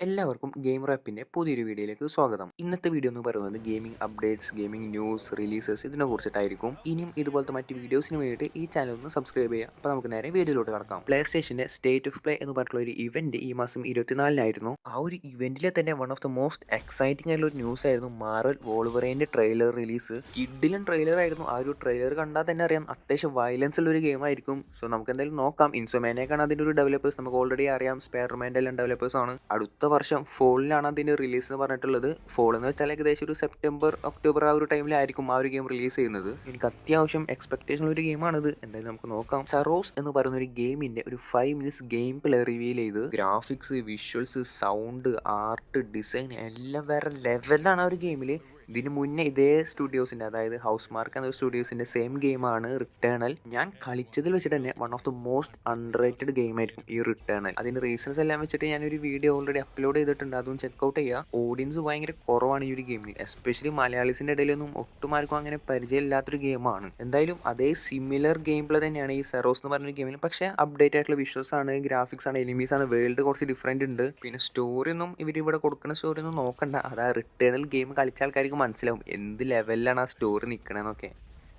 എല്ലാവർക്കും ഗെയിം റാപ്പിൻ്റെ പുതിയൊരു വീഡിയോയിലേക്ക് സ്വാഗതം. ഇന്നത്തെ വീഡിയോ എന്ന് പറയുന്നത് gaming updates, gaming news, releases ഇതിനെ കുറിച്ചിട്ടായിരിക്കും. ഇനിയും ഇതുപോലത്തെ മറ്റ് വീഡിയോസിന് വേണ്ടിയിട്ട് ഈ ചാനൽ ഒന്ന് സബ്സ്ക്രൈബ് ചെയ്യുക. അപ്പോൾ നമുക്ക് നേരെ വീഡിയോയിലോട്ട് കടക്കാം. പ്ലേ സ്റ്റേഷൻ്റെ സ്റ്റേറ്റ് ഓഫ് പ്ലേ എന്ന് പറഞ്ഞിട്ടുള്ള ഒരു ഇവന്റ് ഈ മാസം 24-നായിരുന്നു. ആ ഒരു ഇവന്റിലെ തന്നെ one of the most exciting ആയിട്ടുള്ള ഒരു ന്യൂസ് ആയിരുന്നു മാർവൽ വോൾവറൈൻ്റെ ട്രെയിലർ റിലീസ്. കിഡിലും ട്രെയിലർ ആയിരുന്നു. ആ ഒരു ട്രെയിലർ കണ്ടാൽ തന്നെ അറിയാം അത്യാവശ്യം വയലൻസ് ഉള്ള ഒരു ഗെയിം ആയിരിക്കും. സോ നമുക്ക് എന്തായാലും നോക്കാം. ഇൻസോമാനിയക്കാണ് അതിൻ്റെ ഒരു ഡെവലപ്പേഴ്സ്. നമുക്ക് ഓൾറെഡി അറിയാം സ്പൈഡർമാൻ്റെ എല്ലാം ഡെവലപ്പേഴ്സ് ആണ്. അടുത്ത വർഷം ഫോളിലാണ് അതിൻ്റെ റിലീസ് എന്ന് പറഞ്ഞിട്ടുള്ളത്. ഫോൾ എന്ന് വെച്ചാൽ ഏകദേശം ഒരു സെപ്റ്റംബർ ഒക്ടോബർ ആ ഒരു ടൈമിലായിരിക്കും ആ ഒരു ഗെയിം റിലീസ് ചെയ്യുന്നത്. എനിക്ക് അത്യാവശ്യം എക്സ്പെക്ടേഷൻ ഒരു ഗെയിമാണിത്. എന്തായാലും നമുക്ക് നോക്കാം. സറോസ് എന്ന് പറയുന്ന ഒരു ഗെയിമിന്റെ ഒരു 5 മിനിറ്റ്സ് ഗെയിം പ്ലേ റിവീൽ ചെയ്ത് graphics, visuals, sound, art, design എല്ലാം വേറെ ലെവലാണ് ആ ഒരു ഗെയിമിൽ. ഇതിന് മുന്നേ ഇതേ സ്റ്റുഡിയോസിൻ്റെ, അതായത് ഹൗസ് മാർക്ക് എന്ന സ്റ്റുഡിയോസിൻ്റെ സെയിം ഗെയിമാണ് റിട്ടേണൽ. ഞാൻ കളിച്ചതിൽ വെച്ചിട്ട് തന്നെ one of the most under rated game ആയിരിക്കും ഈ റിട്ടേണൽ. അതിൻ്റെ റീസൺസ് എല്ലാം വെച്ചിട്ട് ഞാനൊരു വീഡിയോ ഓൾറെഡി അപ്ലോഡ് ചെയ്തിട്ടുണ്ട്. അതും ചെക്കൗട്ട് ചെയ്യുക. ഓഡിയൻസ് ഭയങ്കര കുറവാണ് ഈ ഒരു ഗെയിമിന്. എസ്പെഷ്യലി മലയാളീസിൻ്റെ ഇടയിലൊന്നും ഒട്ടുമാർക്കും അങ്ങനെ പരിചയമില്ലാത്തൊരു ഗെയിമാണ്. എന്തായാലും അതേ സിമിലർ ഗെയിം പ്ലേ തന്നെയാണ് ഈ സെറോസ് എന്ന് പറഞ്ഞൊരു ഗെയിമിൽ. പക്ഷേ അപ്ഡേറ്റ് ആയിട്ടുള്ള വിഷ്വൽസ് ആണ്, ഗ്രാഫിക്സ് ആണ്, എനിമീസ് ആണ്, വേൾഡ് കുറച്ച് ഡിഫറെൻ്റ് ഉണ്ട്. പിന്നെ സ്റ്റോറി ഒന്നും ഇവരിവിടെ കൊടുക്കുന്ന സ്റ്റോറി ഒന്നും നോക്കണ്ട. അതാ റിട്ടേണൽ ഗെയിം കളിച്ച ആൾക്കാർക്ക് മനസ്സിലാവും എന്ത് ലെവലിലാണ് ആ സ്റ്റോറി നിൽക്കണമെന്നൊക്കെ.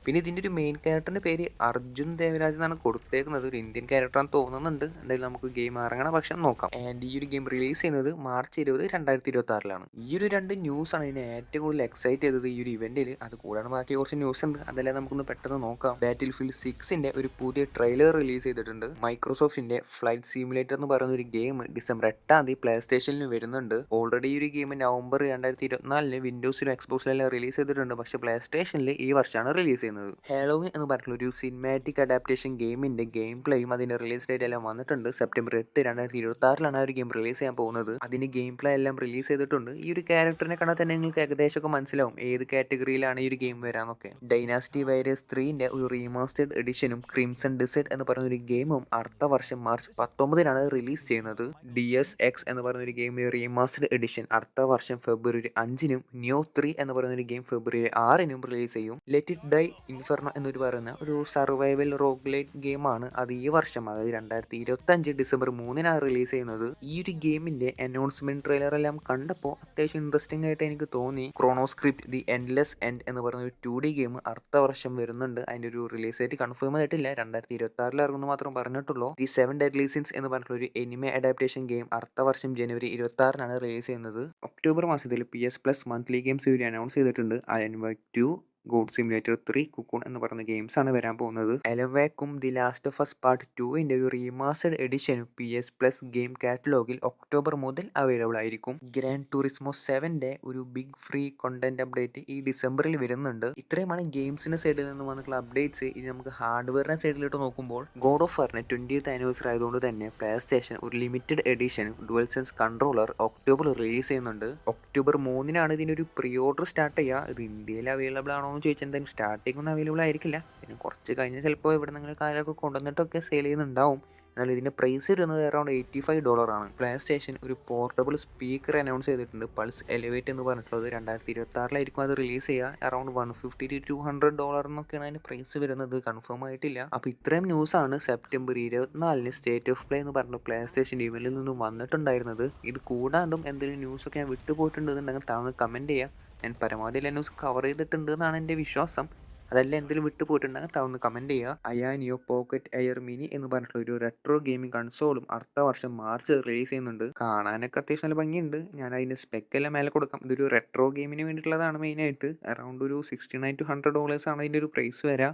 പിന്നെ ഇതിൻ്റെ ഒരു മെയിൻ ക്യാരക്ടറിൻ്റെ പേര് അർജുൻ ദേവരാജ് എന്നാണ് കൊടുത്തേക്കുന്നത്. ഒരു ഇന്ത്യൻ ക്യാരക്ടറാണെന്ന് തോന്നുന്നുണ്ട്. എന്തായാലും നമുക്ക് ഗെയിം ഇറങ്ങണ പക്ഷം നോക്കാം. ആൻഡ് ഈ ഒരു ഗെയിം റിലീസ് ചെയ്യുന്നത് മാർച്ച് 20, 2026. ഈ ഒരു രണ്ട് ന്യൂസാണ് ഇതിനെ ഏറ്റവും കൂടുതൽ എക്സൈറ്റ് ചെയ്തത് ഈ ഒരു ഇവന്റിൽ. അത് കൂടാതെ ബാക്കി കുറച്ച് ന്യൂസ് ഉണ്ട്, അതെല്ലാം നമുക്കൊന്ന് പെട്ടെന്ന് നോക്കാം. ബാറ്റിൽ ഫീൽഡ് 6ന്റെ ഒരു പുതിയ ട്രെയിലർ റിലീസ് ചെയ്തിട്ടുണ്ട്. മൈക്രോസോഫ്റ്റിന്റെ ഫ്ലൈറ്റ് സിമുലേറ്റർ എന്ന് പറയുന്ന ഒരു ഗെയിം ഡിസംബർ 8 പ്ലേ സ്റ്റേഷനിൽ വരുന്നുണ്ട്. ഓൾറെഡി ഈ ഒരു ഗെയിം നവംബർ 2024 വിൻഡോസിലും എക്സ്ബോക്സിലെല്ലാം റിലീസ് ചെയ്തിട്ടുണ്ട്. പക്ഷേ പ്ലേ സ്റ്റേഷനിൽ ഈ വർഷമാണ് റിലീസ് ചെയ്യുന്നത്. ഹാലോവിൻ എന്ന് പറഞ്ഞിട്ടുള്ള ഒരു സിനിമാറ്റിക് അഡാപ്റ്റേഷൻ ഗെയിമിന്റെ ഗെയിം പ്ലേയും അതിന്റെ റിലീസ് ഡേറ്റ് എല്ലാം വന്നിട്ടുണ്ട്. സെപ്റ്റംബർ 8, 2026 ആ ഒരു ഗെയിം റിലീസ് ചെയ്യാൻ പോകുന്നത്. അതിന് ഗെയിം പ്ലേ എല്ലാം റിലീസ് ചെയ്തിട്ടുണ്ട്. ഈ ഒരു ക്യാരക്ടറിനെ കണ്ടാൽ തന്നെ നിങ്ങൾക്ക് ഏകദേശമൊക്കെ മനസ്സിലാവും ഏത് കാറ്റഗറിയിലാണ് ഈ ഒരു ഗെയിം വരാന്നൊക്കെ. ഡൈനാസ്റ്റി വൈറസ് 3ന്റെ ഒരു റീമാസ്റ്റേർഡ് എഡിഷനും ക്രിംസൺ ഡിസൈഡ് എന്ന് പറയുന്ന ഒരു ഗെയിമും അടുത്ത വർഷം മാർച്ച് 19-നാണ് റിലീസ് ചെയ്യുന്നത്. DSX എന്ന് പറയുന്ന ഒരു ഗെയിം റീമാസ്റ്റേർഡ് എഡിഷൻ അടുത്ത വർഷം ഫെബ്രുവരി 5-നും ന്യൂ 3 എന്ന് പറയുന്ന ഒരു ഗെയിം ഫെബ്രുവരി 6-നും റിലീസ് ചെയ്യും. ലെറ്റ് ഇറ്റ് ഡൈ ഇൻഫെർണോ എന്നൊരു പറയുന്ന ഒരു സർവൈവൽ റോഗ്ലൈറ്റ് ഗെയിമാണ്. അത് ഈ വർഷം, അതായത് 2025 ഡിസംബർ 3-നാണ് റിലീസ് ചെയ്യുന്നത്. ഈ ഒരു ഗെയിമിന്റെ അനൗൺസ്മെന്റ് ട്രെയിലർ എല്ലാം കണ്ടപ്പോൾ അത്യാവശ്യം ഇൻട്രസ്റ്റിംഗ് ആയിട്ട് എനിക്ക് തോന്നി. ക്രോണോസ്ക്രിപ്റ്റ് ദി എൻഡ്ലെസ് എൻഡ് എന്ന് പറയുന്ന ഒരു 2D ഗെയിം അടുത്ത വർഷം വരുന്നുണ്ട്. അതിന്റെ ഒരു റിലീസ് ആയിട്ട് കൺഫേം ആയിട്ടില്ല. 2026 ഇറങ്ങുന്നു മാത്രം പറഞ്ഞിട്ടുള്ളൂ. ദി 7 ഡെഡ്ലി സിൻസ് എന്ന് പറഞ്ഞിട്ടുള്ള ഒരു എനിമെ അഡാപ്റ്റേഷൻ ഗെയിം അടുത്ത വർഷം ജനുവരി 26-നാണ് റിലീസ് ചെയ്യുന്നത്. ഒക്ടോബർ മാസത്തിൽ PS Plus മന്ത്ലി ഗെയിംസ് ഇവർ അനൗൺസ് ചെയ്തിട്ടുണ്ട്. Iron Wake 2, God Simulator 3, Cocoon എന്ന് പറയുന്ന ഗെയിംസ് ആണ് വരാൻ പോകുന്നത്. എലവേക്കും the last of us part 2ന്റെ ഒരു റീമാസ്റ്റേർഡ് എഡിഷനും PS Plus ഗെയിം കാറ്റലോഗിൽ ഒക്ടോബർ മുതൽ അവൈലബിൾ ആയിരിക്കും. ഗ്രാൻ ടൂറിസ്മോ 7ന്റെ ഒരു ബിഗ് ഫ്രീ കണ്ടന്റ് അപ്ഡേറ്റ് ഈ ഡിസംബറിൽ വരുന്നുണ്ട്. ഇത്രയുമാണ് ഗെയിംസിന്റെ സൈഡിൽ നിന്ന് വന്നിട്ടുള്ള അപ്ഡേറ്റ്സ്. ഇനി നമുക്ക് ഹാർഡ്വെയറിന്റെ സൈഡിലോട്ട് നോക്കുമ്പോൾ ഗോഡ് ഓഫ് വാറിന്റെ 20th ആനിവേഴ്സറി ആയതുകൊണ്ട് തന്നെ പ്ലേ സ്റ്റേഷൻ ഒരു limited edition dual sense controller October release ചെയ്യുന്നുണ്ട്. ഒക്ടോബർ 3-നാണ് ഇതിന്റെ ഒരു പ്രീ ഓർഡർ സ്റ്റാർട്ട് ചെയ്യുക. ഇത് ഇന്ത്യയിൽ അവൈലബിൾ ആണോ എന്ന് ചോദിച്ചാൽ എന്തായാലും സ്റ്റാർട്ടിംഗ് ഒന്നും അവൈലബിൾ ആയിരിക്കില്ല. പിന്നെ കുറച്ച് കഴിഞ്ഞ് ചിലപ്പോൾ ഇവിടെ നിങ്ങൾ കാലൊക്കെ കൊണ്ടുവന്നിട്ടൊക്കെ സെയിൽ ചെയ്യുന്നുണ്ടാവും. എന്നാൽ ഇതിൻ്റെ പ്രൈസ് വരുന്നത് അറൗണ്ട് $85 ആണ്. പ്ലേ സ്റ്റേഷൻ ഒരു പോർട്ടബിൾ സ്പീക്കർ അനൗൺസ് ചെയ്തിട്ടുണ്ട്. പൾസ് എലിവേറ്റ് എന്ന് പറഞ്ഞിട്ടുള്ളത് 2026-ലായിരിക്കും അത് റിലീസ് ചെയ്യുക. അറൗണ്ട് $150 to $200 എന്നൊക്കെയാണ് അതിൻ്റെ പ്രൈസ് വരുന്നത്. കൺഫേം ആയിട്ടില്ല. അപ്പോൾ ഇത്രയും ന്യൂസാണ് സെപ്റ്റംബർ 24-ന് സ്റ്റേറ്റ് ഓഫ് പ്ലേ എന്ന് പറഞ്ഞ പ്ലേ സ്റ്റേഷൻ ഇവന്റിൽ നിന്നും വന്നിട്ടുണ്ടായിരുന്നത്. ഇത് കൂടാണ്ടും എന്തെങ്കിലും ന്യൂസൊക്കെ ഞാൻ വിട്ടുപോയിട്ടുണ്ടെന്നുണ്ടെങ്കിൽ താങ്കൾ കമൻറ്റ് ചെയ്യുക. ഞാൻ പരമാവധി എല്ലാ ന്യൂസ് കവർ ചെയ്തിട്ടുണ്ട് എന്നാണ് എൻ്റെ വിശ്വാസം. അതല്ല എന്തെങ്കിലും വിട്ടു പോയിട്ടുണ്ടെങ്കിൽ താങ്കൾ കമൻറ്റ് ചെയ്യുക. അയാനിയോ പോക്കറ്റ് എയർ മിനി എന്ന് പറഞ്ഞിട്ടുള്ള ഒരു റെട്രോ ഗെയിമിംഗ് കൺസോളും അടുത്ത വർഷം മാർച്ച് റിലീസ് ചെയ്യുന്നുണ്ട്. കാണാനൊക്കെ അത്യാവശ്യം നല്ല ഭംഗിയുണ്ട്. ഞാൻ അതിൻ്റെ സ്പെക്കെല്ലാം മേലെ കൊടുക്കാം. ഇതൊരു റെട്രോ ഗെയിമിന് വേണ്ടിയിട്ടുള്ളതാണ് മെയിനായിട്ട്. അറൗണ്ട് ഒരു $69 to $100 ആണ് ഇതിൻ്റെ ഒരു പ്രൈസ് വരിക.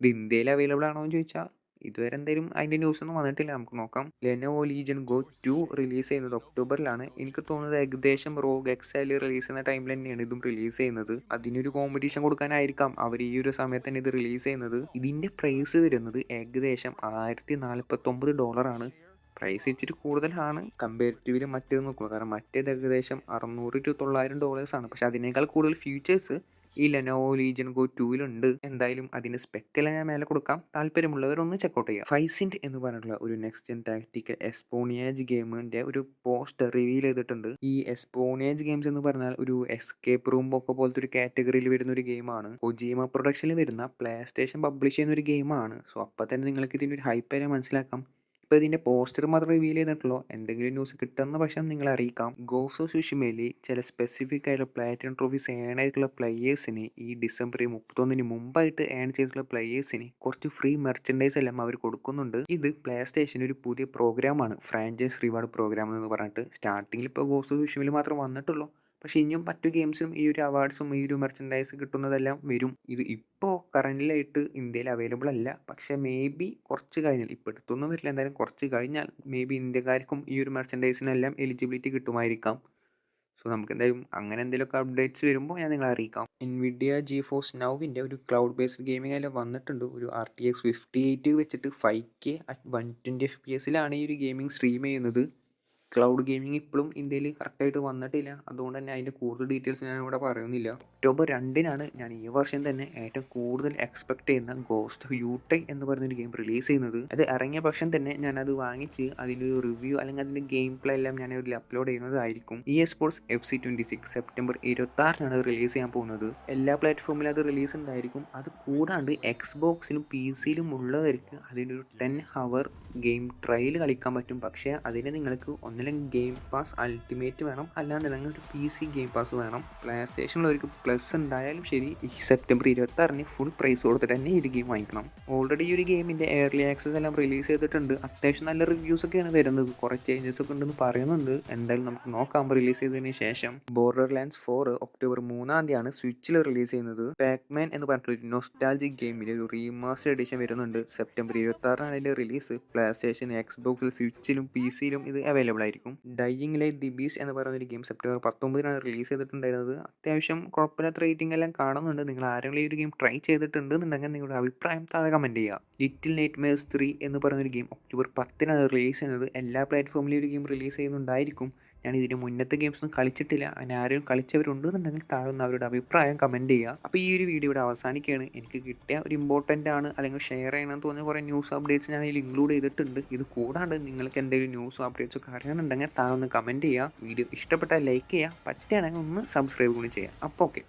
ഇത് ഇന്ത്യയിൽ അവൈലബിൾ ആണോ എന്ന് ചോദിച്ചാൽ ഇതുവരെ എന്തായാലും അതിൻ്റെ ന്യൂസ് ഒന്നും വന്നിട്ടില്ല. നമുക്ക് നോക്കാം. ലെനോവോ ലീജൻ ഗോ 2 റിലീസ് ചെയ്യുന്നത് ഒക്ടോബറിലാണ്. എനിക്ക് തോന്നുന്നത് ഏകദേശം റോഗ് എക്സൈൽ റിലീസ് ചെയ്യുന്ന ടൈമിൽ തന്നെയാണ് ഇതും റിലീസ് ചെയ്യുന്നത്. അതിനൊരു കോമ്പറ്റീഷൻ കൊടുക്കാനായിരിക്കാം അവർ ഈ ഒരു സമയത്ത് തന്നെ ഇത് റിലീസ് ചെയ്യുന്നത്. ഇതിൻ്റെ പ്രൈസ് വരുന്നത് ഏകദേശം $1049 ആണ്. പ്രൈസ് ഇച്ചിരി കൂടുതലാണ് കമ്പാരിറ്റീവ്ലി മറ്റേത് നോക്കുക. കാരണം മറ്റേത് ഏകദേശം $600 to $900 ആണ്. പക്ഷെ അതിനേക്കാൾ കൂടുതൽ ഫീച്ചേഴ്സ് ഈ ലെനോവോ ലീജൻ ഗോ 2-ലുണ്ട്. എന്തായാലും അതിൻ്റെ സ്പെക്കെല്ലാം ഞാൻ മേലെ കൊടുക്കാം. താല്പര്യമുള്ളവരൊന്ന് ചെക്കൗട്ട് ചെയ്യുക. ഫൈസിൻറ്റ് എന്ന് പറഞ്ഞിട്ടുള്ള ഒരു നെക്സ്റ്റ് ജെൻ ടാക്ടിക്കൽ എസ്പോണിയേജ് ഗെയിമിൻ്റെ ഒരു പോസ്റ്റർ റിവീൽ ചെയ്തിട്ടുണ്ട്. ഈ എസ്പോണിയേജ് ഗെയിംസ് എന്ന് പറഞ്ഞാൽ ഒരു എസ്കേപ്പ് റൂം ഒക്കെ പോലത്തെ ഒരു കാറ്റഗറിയിൽ വരുന്ന ഒരു ഗെയിമാണ്. കൊജീമ പ്രൊഡക്ഷനിൽ വരുന്ന പ്ലേ സ്റ്റേഷൻ പബ്ലിഷ് ചെയ്യുന്ന ഒരു ഗെയിമാണ്. സോ അപ്പോൾ തന്നെ നിങ്ങൾക്ക് ഇതിൻ്റെ ഒരു ഹൈപ്പ് വരെ മനസ്സിലാക്കാം. ഇപ്പോൾ ഇതിൻ്റെ പോസ്റ്റർ മാത്രം റിവീൽ ചെയ്തിട്ടുള്ളൂ. എന്തെങ്കിലും ന്യൂസ് കിട്ടുന്ന പക്ഷം നിങ്ങളെ അറിയിക്കാം. ഗോസ്റ്റ് ഓഫ് സുഷിമയിൽ ചില സ്പെസിഫിക് ആയിട്ടുള്ള പ്ലാറ്റിനം ട്രോഫീസ് ഏൺ ആയിട്ടുള്ള പ്ലേയേഴ്സിന് ഈ ഡിസംബർ 31 മുമ്പായിട്ട് ഏൺ ചെയ്തിട്ടുള്ള പ്ലേയേഴ്സിന് കുറച്ച് ഫ്രീ മെർച്ചൻഡൈസ് എല്ലാം അവർ കൊടുക്കുന്നുണ്ട്. ഇത് പ്ലേ സ്റ്റേഷൻ ഒരു പുതിയ പ്രോഗ്രാമാണ്, ഫ്രാഞ്ചൈസ് റിവാർഡ് പ്രോഗ്രാം എന്ന് പറഞ്ഞിട്ട്. സ്റ്റാർട്ടിങ്ങിൽ ഇപ്പോൾ ഗോസ്റ്റ് ഓഫ് സുഷിമയിൽ മാത്രം വന്നിട്ടുള്ളൂ. പക്ഷേ ഇനിയും മറ്റു ഗെയിംസിനും ഈ ഒരു അവാർഡ്സും ഈ ഒരു മെർച്ചൻഡൈസ് കിട്ടുന്നതെല്ലാം വരും. ഇത് ഇപ്പോൾ കറൻ്റിലായിട്ട് ഇന്ത്യയിൽ അവൈലബിൾ അല്ല. പക്ഷേ മേ ബി കുറച്ച് കഴിഞ്ഞാൽ, ഇപ്പോൾ അടുത്തൊന്നും വരില്ല, എന്തായാലും കുറച്ച് കഴിഞ്ഞാൽ മേ ബി ഇന്ത്യക്കാർക്കും ഈ ഒരു മെർച്ചൻഡൈസിനെല്ലാം എലിജിബിലിറ്റി കിട്ടുമായിരിക്കാം. സോ നമുക്ക് എന്തായാലും അങ്ങനെ എന്തെങ്കിലുമൊക്കെ അപ്ഡേറ്റ്സ് വരുമ്പോൾ ഞാൻ നിങ്ങളെ അറിയിക്കാം. എൻവിഡിയ GeForce Nowൻ്റെ ഒരു ക്ലൗഡ് ബേസ്ഡ് ഗെയിമിംഗ് എല്ലാം വന്നിട്ടുണ്ട്. ഒരു RTX 5080 വെച്ചിട്ട് 5K at 120 FPS ഈ ഒരു ഗെയിമിംഗ് സ്ട്രീം ചെയ്യുന്നത്. ക്ലൗഡ് ഗെയിമിംഗ് ഇപ്പോഴും ഇന്ത്യയിൽ കറക്റ്റായിട്ട് വന്നിട്ടില്ല. അതുകൊണ്ട് തന്നെ അതിൻ്റെ കൂടുതൽ ഡീറ്റെയിൽസ് ഞാനിവിടെ പറയുന്നില്ല. ഒക്ടോബർ 2 ഞാൻ ഈ വർഷം തന്നെ ഏറ്റവും കൂടുതൽ എക്സ്പെക്ട് ചെയ്യുന്ന ഗോസ്റ്റ് ഓഫ് യൂട്ടൈ എന്ന് പറയുന്നൊരു ഗെയിം റിലീസ് ചെയ്യുന്നത്. അത് ഇറങ്ങിയ പക്ഷം തന്നെ ഞാനത് വാങ്ങിച്ച് അതിൻ്റെ ഒരു റിവ്യൂ അല്ലെങ്കിൽ അതിൻ്റെ ഗെയിം പ്ലേ എല്ലാം ഞാൻ ഇതിൽ അപ്ലോഡ് ചെയ്യുന്നതായിരിക്കും. EA Sports FC26 September 26 release ചെയ്യാൻ പോകുന്നത്. എല്ലാ പ്ലാറ്റ്ഫോമിലും അത് റിലീസ് ഉണ്ടായിരിക്കും. അത് കൂടാണ്ട് എക്സ്ബോക്സിലും PC-യിലും ഉള്ളവർക്ക് അതിൻ്റെ ഒരു 10 hour ഗെയിം ട്രയൽ കളിക്കാൻ പറ്റും. പക്ഷേ അതിന് നിങ്ങൾക്ക് ഒന്നില്ലെങ്കിൽ ഗെയിം പാസ് അൾട്ടിമേറ്റ് വേണം, അല്ലാന്നുണ്ടെങ്കിൽ ഒരു PC ഗെയിം പാസ് വേണം. പ്ലേ സ്റ്റേഷനിലവർക്ക് പ്ലസ് ഉണ്ടായാലും ശരി, ഈ സെപ്റ്റംബർ 26 ഫുൾ പ്രൈസ് കൊടുത്തിട്ട് തന്നെ ഈ ഒരു ഗെയിം വാങ്ങിക്കണം. ഓൾറെഡി ഈ ഒരു ഗെയിമിൻ്റെ എയർലി ആക്സസ് എല്ലാം റിലീസ് ചെയ്തിട്ടുണ്ട്. അത്യാവശ്യം നല്ല റിവ്യൂസ് ഒക്കെയാണ് വരുന്നത്. കുറേ ചേഞ്ചസ് ഒക്കെ ഉണ്ടെന്ന് പറയുന്നുണ്ട്. എന്തായാലും നമുക്ക് നോക്കാം റിലീസ് ചെയ്തതിന് ശേഷം. ബോർഡർലാൻഡ്സ് 4 ഒക്ടോബർ 3 സ്വിച്ചിൽ റിലീസ് ചെയ്യുന്നത്. പാക്മാൻ എന്ന് പറഞ്ഞിട്ടൊരു നൊസ്റ്റാൾജിക് ഗെയിമിൻ്റെ ഒരു റീമാസ്റ്റർ എഡിഷൻ വരുന്നുണ്ട്. സെപ്റ്റംബർ 26 അതിൻ്റെ റിലീസ്. പ്ലേ സ്റ്റേഷൻ, എക്സ്ബോക്സിൽ, സ്വിച്ചിലും PC-യിലും ഇത് അവൈലബിൾ ആയിരിക്കും. ഡൈയിങ് ലൈറ്റ് ദി ബീസ്റ്റ് എന്ന് പറയുന്ന ഒരു ഗെയിം സെപ്റ്റംബർ 19 റിലീസ് ചെയ്തിട്ടുണ്ടായിരുന്നത്. അത്യാവശ്യം കുഴപ്പമില്ലാത്ത റേറ്റിംഗ് എല്ലാം കാണുന്നുണ്ട്. നിങ്ങൾ ആരെങ്കിലും ഈ ഒരു ഗെയിം ട്രൈ ചെയ്തിട്ടുണ്ടെന്നുണ്ടെങ്കിൽ നിങ്ങളുടെ അഭിപ്രായം താഴെ കമൻറ്റ് ചെയ്യുക. ലിറ്റിൽ നൈറ്റ്മെയർസ് 3 എന്ന് പറയുന്നൊരു ഗെയിം ഒക്ടോബർ 10 റിലീസ് ചെയ്യുന്നത്. എല്ലാ പ്ലാറ്റ്ഫോമിലും ഒരു ഗെയിം റിലീസ് ചെയ്യുന്നുണ്ടായിരിക്കും. ഞാൻ ഇതിന് മുന്നത്തെ ഗെയിംസൊന്നും കളിച്ചിട്ടില്ല. അങ്ങനെ ആരെങ്കിലും കളിച്ചവരുണ്ടെന്നുണ്ടെങ്കിൽ താഴെ അവരുടെ അഭിപ്രായം കമൻറ്റ് ചെയ്യുക. അപ്പോൾ ഈ ഒരു വീഡിയോ ഇവിടെ അവസാനിക്കുകയാണ്. എനിക്ക് കിട്ടിയ ഒരു ഇമ്പോർട്ടൻ്റ് ആണ് അല്ലെങ്കിൽ ഷെയർ ചെയ്യണമെന്ന് തോന്നിയ കുറേ ന്യൂസ് അപ്ഡേറ്റ്സ് ഞാൻ ഇതിൽ ഇൻക്ലൂഡ് ചെയ്തിട്ടുണ്ട്. ഇത് കൂടാണ്ട് നിങ്ങൾക്ക് എന്തെങ്കിലും ന്യൂസ് അപ്ഡേറ്റ്സ് ഒക്കെ അറിയാനുണ്ടെങ്കിൽ താഴെ ഒന്ന് കമൻറ്റ് ചെയ്യുക. വീഡിയോ ഇഷ്ടപ്പെട്ടാൽ ലൈക്ക് ചെയ്യുക, പറ്റുകയാണെങ്കിൽ ഒന്ന് സബ്സ്ക്രൈബ് കൂടി ചെയ്യുക. അപ്പോൾ ഓക്കെ.